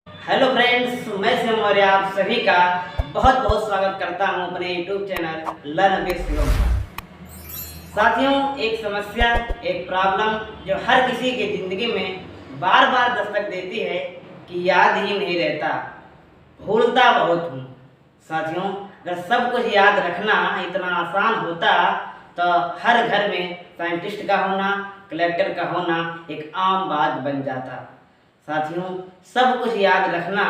Hello friends, मैं शिवम मौर्य आप सभी का बहुत बहुत स्वागत करता हूं अपने YouTube channel learn with Shivam. साथियों, एक समस्या, एक प्रॉब्लम जो हर किसी की ज़िंदगी में बार बार दस्तक देती है कि याद ही नहीं रहता, भूलता बहुत हूँ। साथियों, अगर सब कुछ याद रखना इतना आसान होता तो हर घर में साइंटिस्ट का होना, कलेक्टर का होना एक आम बात बन जाता। साथियों, सब कुछ याद रखना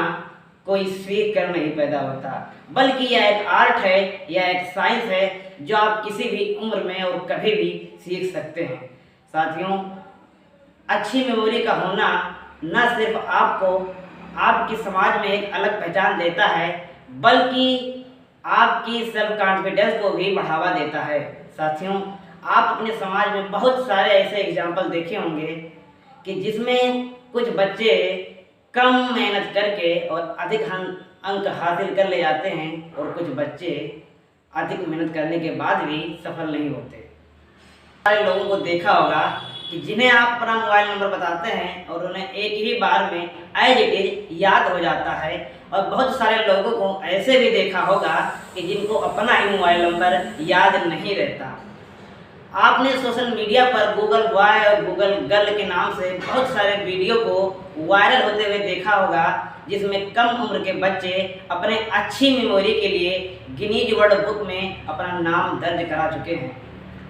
कोई सीख कर नहीं पैदा होता, बल्कि यह एक आर्ट है, यह एक साइंस है जो आप किसी भी उम्र में और कभी भी सीख सकते हैं। साथियों, अच्छी मेमोरी का होना न सिर्फ आपको आपके समाज में एक अलग पहचान देता है, बल्कि आपकी सेल्फ कॉन्फिडेंस को भी बढ़ावा देता है। साथियों, आप अपने समाज में बहुत सारे ऐसे एग्जाम्पल देखे होंगे कि जिसमें कुछ बच्चे कम मेहनत करके और अधिक अंक हासिल कर ले जाते हैं और कुछ बच्चे अधिक मेहनत करने के बाद भी सफल नहीं होते। सारे लोगों को देखा होगा कि जिन्हें आप अपना मोबाइल नंबर बताते हैं और उन्हें एक ही बार में एज इट इज याद हो जाता है, और बहुत सारे लोगों को ऐसे भी देखा होगा कि जिनको अपना ही मोबाइल नंबर याद नहीं रहता। आपने सोशल मीडिया पर गूगल बॉय और गूगल गर्ल के नाम से बहुत सारे वीडियो को वायरल होते हुए देखा होगा, जिसमें कम उम्र के बच्चे अपने अच्छी मेमोरी के लिए गिनीज वर्ल्ड बुक में अपना नाम दर्ज करा चुके हैं।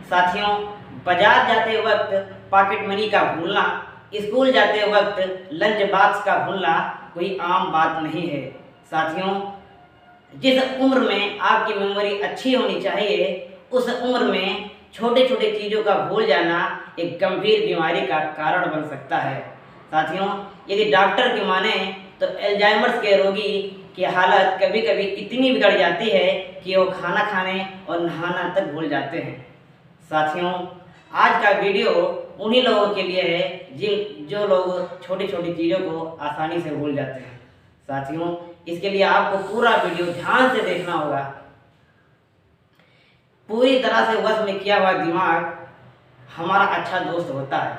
साथियों, बाजार जाते वक्त पॉकेट मनी का भूलना, स्कूल जाते वक्त लंच बॉक्स का भूलना कोई आम बात नहीं है। साथियों, जिस उम्र में आपकी मेमोरी अच्छी होनी चाहिए, उस उम्र में छोटे छोटे चीज़ों का भूल जाना एक गंभीर बीमारी का कारण बन सकता है। साथियों, यदि डॉक्टर की माने तो अल्जाइमर्स के रोगी की हालत कभी कभी इतनी बिगड़ जाती है कि वो खाना खाने और नहाना तक भूल जाते हैं। साथियों, आज का वीडियो उन्हीं लोगों के लिए है जो लोग छोटी छोटी चीज़ों को आसानी से भूल जाते हैं। साथियों, इसके लिए आपको पूरा वीडियो ध्यान से देखना होगा। पूरी तरह से वश में किया हुआ दिमाग हमारा अच्छा दोस्त होता है।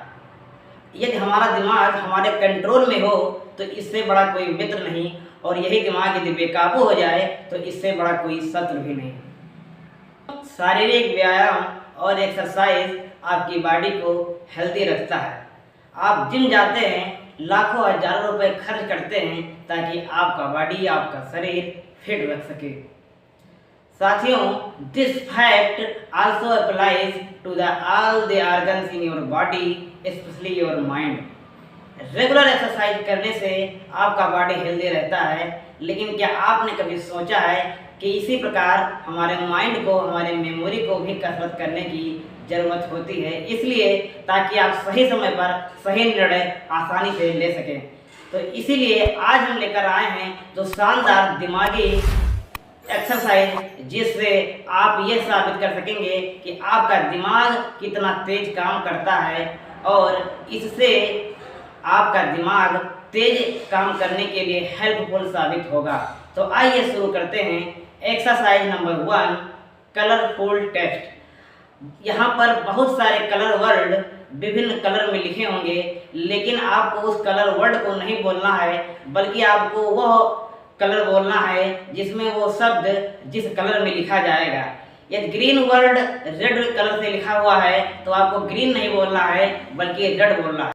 यदि हमारा दिमाग हमारे कंट्रोल में हो तो इससे बड़ा कोई मित्र नहीं, और यही दिमाग यदि बेकाबू हो जाए तो इससे बड़ा कोई शत्रु भी नहीं। शारीरिक व्यायाम और एक्सरसाइज आपकी बॉडी को हेल्दी रखता है। आप जिम जाते हैं, लाखों हजारों रुपए खर्च करते हैं ताकि आपका बॉडी, आपका शरीर फिट रख सके। साथियों, this fact also applies to all the organs in your body, especially your mind. Regular exercise करने से आपका बॉडी हेल्दी रहता है, लेकिन क्या आपने कभी सोचा है कि इसी प्रकार हमारे माइंड को, हमारे मेमोरी को भी कसरत करने की ज़रूरत होती है, इसलिए ताकि आप सही समय पर सही निर्णय आसानी से ले सकें। तो इसीलिए आज हम लेकर आए हैं तो शानदार दिमागी एक्सरसाइज, जिससे आप ये साबित कर सकेंगे कि आपका दिमाग कितना तेज काम करता है और इससे आपका दिमाग तेज काम करने के लिए हेल्पफुल साबित होगा। तो आइए शुरू करते हैं। Exercise number 1, colourful text. यहाँ पर बहुत सारे कलर वर्ड विभिन्न कलर में लिखे होंगे, लेकिन आपको उस कलर वर्ड को नहीं बोलना है, बल्कि आपको वह कलर बोलना है जिसमें वो शब्द जिस कलर में लिखा जाएगा। यदि ग्रीन वर्ड रेड कलर से लिखा हुआ है तो आपको ग्रीन नहीं बोलना है, बल्कि रेड बोलना है।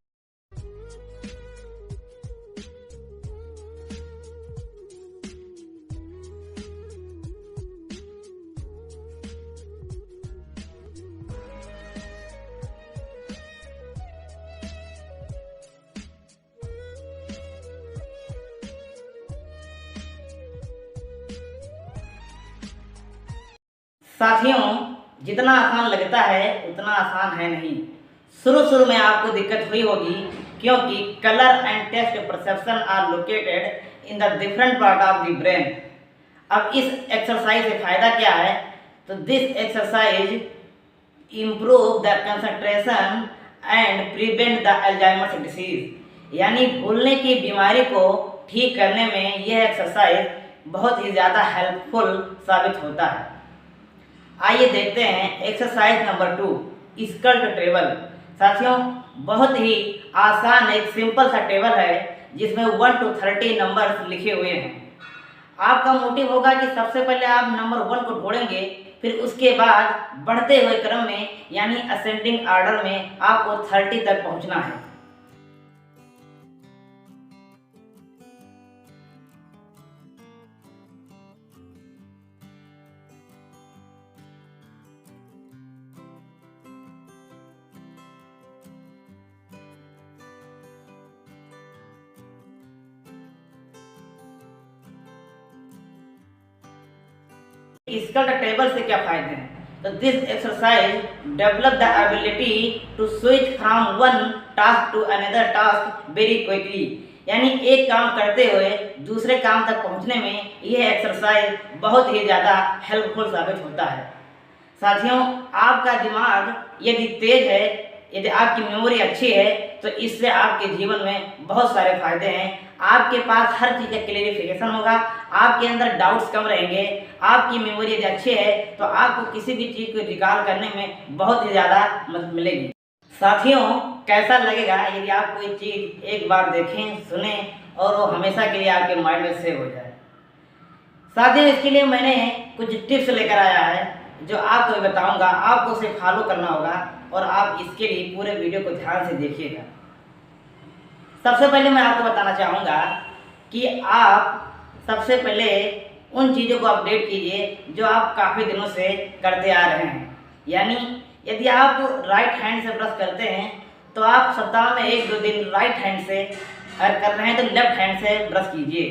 साथियों, जितना आसान लगता है उतना आसान है नहीं। शुरू में आपको दिक्कत हुई होगी, क्योंकि colour and text perception are located in the different part of the brain. अब इस एक्सरसाइज से फायदा क्या है? तो this exercise improve the concentration and prevent the Alzheimer's disease. यानी भूलने की बीमारी को ठीक करने में यह एक्सरसाइज बहुत ही ज़्यादा हेल्पफुल साबित होता है। आइए देखते हैं एक्सरसाइज नंबर 2, स्कल्ट ट्रेवल। साथियों बहुत ही आसान एक सिंपल सा टेबल है जिसमें 1 to 30 नंबर्स लिखे हुए हैं। आपका मोटिव होगा कि सबसे पहले आप नंबर 1 को ढूंढेंगे, फिर उसके बाद बढ़ते हुए क्रम में यानी असेंडिंग ऑर्डर में आपको 30 तक पहुंचना है। इसका टेबल से क्या फायदे हैं? तो this exercise develop the ability to switch from one task to another task very quickly, यानी एक काम करते हुए दूसरे काम तक पहुंचने में यह एक्सरसाइज बहुत ही ज़्यादा हेल्पफुल साबित होता है। साथियों आपका दिमाग यदि तेज है, यदि आपकी मेमोरी अच्छी है, तो इससे आपके जीवन में बहुत सारे फायदे हैं। आपके पास हर चीज़ का क्लेरिफिकेशन होगा, आपके अंदर डाउट्स कम रहेंगे, आपकी मेमोरी यदि अच्छी है तो आपको किसी भी चीज़ को रिकॉल करने में बहुत ही ज़्यादा मदद मिलेगी। साथियों कैसा लगेगा यदि आप कोई चीज़ एक बार देखें, सुनें और वो हमेशा के लिए आपके माइंड में सेव हो जाए। साथियों इसके लिए मैंने कुछ टिप्स लेकर आया है जो आपको बताऊंगा, आपको उसे फॉलो करना होगा और आप इसके लिए पूरे वीडियो को ध्यान से देखिएगा। सबसे पहले मैं आपको बताना चाहूँगा कि आप सबसे पहले उन चीज़ों को अपडेट कीजिए जो आप काफ़ी दिनों से करते आ रहे हैं। यानी यदि आप राइट हैंड से ब्रश करते हैं तो आप सप्ताह में 1-2 दिन राइट हैंड से कर रहे हैं तो लेफ्ट हैंड से ब्रश कीजिए।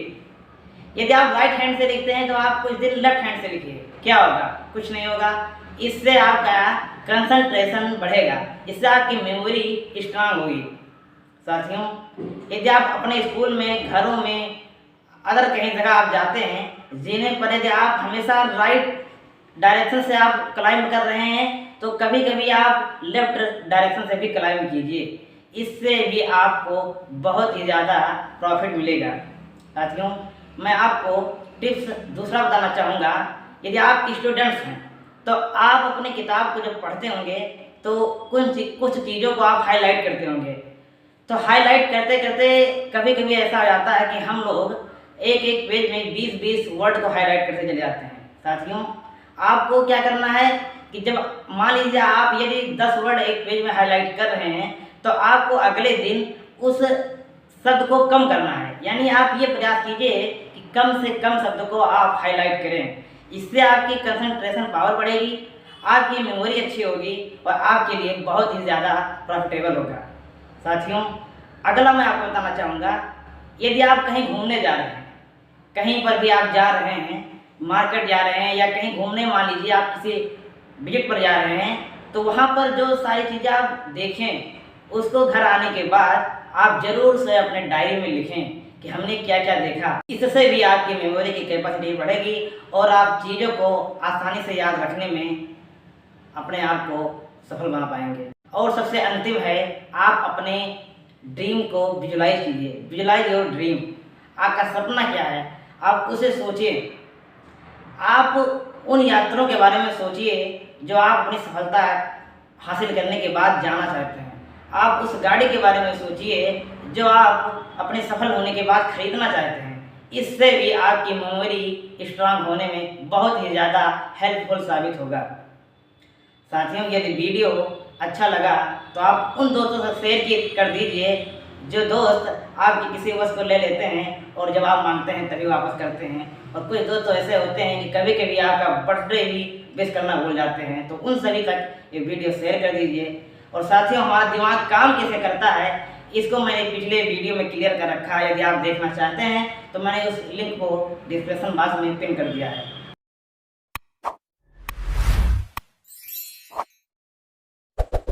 यदि आप राइट हैंड से लिखते हैं तो आप कुछ दिन लेफ्ट हैंड से लिखिए। क्या होगा? कुछ नहीं होगा। इससे आपका कंसंट्रेशन बढ़ेगा, इससे आपकी मेमोरी स्ट्रांग होगी। साथियों यदि आप अपने स्कूल में, घरों में, अदर कहीं जगह आप जाते हैं जिन्हें पर यदि आप हमेशा राइट डायरेक्शन से आप क्लाइंब कर रहे हैं तो कभी कभी आप लेफ्ट डायरेक्शन से भी क्लाइंब कीजिए, इससे भी आपको बहुत ही ज़्यादा प्रॉफिट मिलेगा। साथियों मैं आपको टिप्स दूसरा बताना चाहूँगा। यदि आप स्टूडेंट्स हैं तो आप अपनी किताब को जब पढ़ते होंगे तो कुछ चीज़ों को आप हाईलाइट करते होंगे। तो हाईलाइट करते करते कभी कभी ऐसा हो जाता है कि हम लोग एक एक पेज में 20-20 वर्ड को हाईलाइट करते चले जाते हैं। साथियों आपको क्या करना है कि जब मान लीजिए आप यदि 10 वर्ड एक पेज में हाईलाइट कर रहे हैं तो आपको अगले दिन उस शब्द को कम करना है। यानी आप ये प्रयास कीजिए कि कम से कम शब्द को आप हाईलाइट करें। इससे आपकी कंसंट्रेशन पावर बढ़ेगी, आपकी मेमोरी अच्छी होगी और आपके लिए बहुत ही ज़्यादा प्रॉफिटेबल होगा। साथियों अगला मैं आपको बताना चाहूँगा, यदि आप कहीं घूमने जा रहे हैं, कहीं पर भी आप जा रहे हैं, मार्केट जा रहे हैं या कहीं घूमने, मान लीजिए आप किसी विजिट पर जा रहे हैं, तो वहाँ पर जो सारी चीज़ें आप देखें उसको घर आने के बाद आप ज़रूर से अपने डायरी में लिखें कि हमने क्या क्या देखा। इससे भी आपकी मेमोरी की कैपेसिटी बढ़ेगी और आप चीज़ों को आसानी से याद रखने में अपने आप को सफल बना पाएंगे। और सबसे अंतिम है, आप अपने ड्रीम को विजुलाइज कीजिए। Visualise your dream. आपका सपना क्या है आप उसे सोचिए। आप उन यात्रों के बारे में सोचिए जो आप अपनी सफलता हासिल करने के बाद जाना चाहते हैं। आप उस गाड़ी के बारे में सोचिए जो आप अपने सफल होने के बाद खरीदना चाहते हैं। इससे भी आपकी मेमोरी स्ट्रांग होने में बहुत ही ज़्यादा हेल्पफुल साबित होगा। साथियों यदि वीडियो अच्छा लगा तो आप उन दोस्तों से शेयर कर दीजिए जो दोस्त आपकी किसी वस्तु को ले लेते हैं और जब आप मांगते हैं तभी वापस करते हैं। और कुछ दोस्त तो ऐसे होते हैं कि कभी कभी आपका बर्थडे भी विश करना भूल जाते हैं, तो उन सभी तक ये वीडियो शेयर कर दीजिए। और साथियों हमारा दिमाग काम कैसे करता है इसको मैंने पिछले वीडियो में क्लियर कर रखा है। यदि आप देखना चाहते हैं तो मैंने उस लिंक को डिस्क्रिप्शन बॉक्स में पिन कर दिया है।